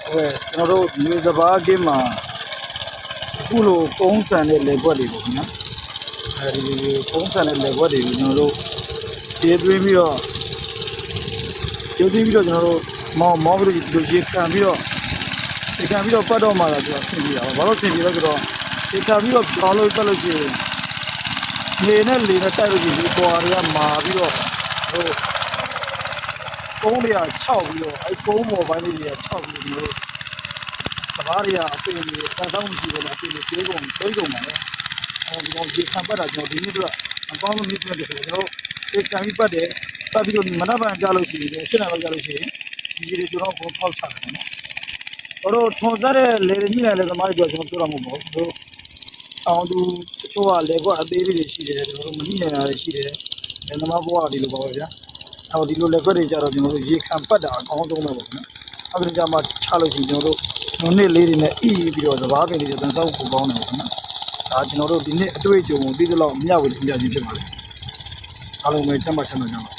ကျွန်တော်တို့မြေစဘာကင်းမှာအခုလိုကုန်းဆန်တဲ့လေကွက်တွေပေါ့နော်အဲဒီကုန်းဆန်တဲ့လေကွက်တွေကိုကျွန်တော်တို့ကျေးသွင်းပြီးတော့ကျွန်တော်တို့မောပြီးတော့ရေခံပြီးတော့ပတ်တော့မှလာဆိုတော့ဆင်ပြေတာဘာလို့ဆင်ပြေလဲဆိုတော့ရေခံပြီးတော့ကြောင်းလို့ပတ်လို့ရှိရင်နေနဲ့လေနဲ့တိုက်လို့ရှိရင်ဒီပေါ်တွေကမာပြီးတော့ဟိုကုန်းတွေက6ပြီးတော့အဲကုန်းပေါ်ပိုင်းလေးတွေက6ပြီးတော့စဘာတွေကအပင်တွေအဆောင်မရှိဘူးလားအပင်တွေသေးကုန်ပါလေအဲဒီကောင်ရေခံပတ်တာကျွန်တော်ဒီနေ့တော့အကောင်းဆုံးနည်းစနစ်တွေကျွန်တော်ရေခံပြီးပတ်တယ်ပတ်ပြီးတော့မနက်ဖြန်ကြာလို့ရှိရင်ရှင်းတယ်လောက်ကြာလို့ရှိရင်ဒီရေတွေကျွန်တော်ကိုဖောက်ချတယ်နော်တို့ထွန်ဆက်တဲ့လေတွေညှိလိုက်လေသမားတွေကျွန်တော်ပြောတာမဟုတ်ပါဘူးတို့အောင်သူတချို့ကလေကွက်အသေးလေးတွေရှိတယ်ကျွန်တော်တို့မညှိနိုင်တာတွေရှိတယ်လေသမားဘဝဒီလိုပါပဲဗျာအဲဒီလိုလေကွက်တွေကြတော့ကျွန်တော်တို့ရေခံပတ်တာအကောင်းဆုံးပဲပေါ့နော်အဲဒီကြမှာချလို့ရှိရင်ကျွန်တော်တို့နှစ်လေးတွေနဲ့အီးပြီးတော့စဘာပင်တွေတန်ဆောက်ကိုကောင်းတယ်ပေါ့နော်ဒါကျွန်တော်တို့ဒီနေ့အတွေ့အကြုံကိုသိသလောက်မျှဝေတင်ပြခြင်းဖြစ်ပါတယ်အားလုံးပဲချမ်းသာကြပါ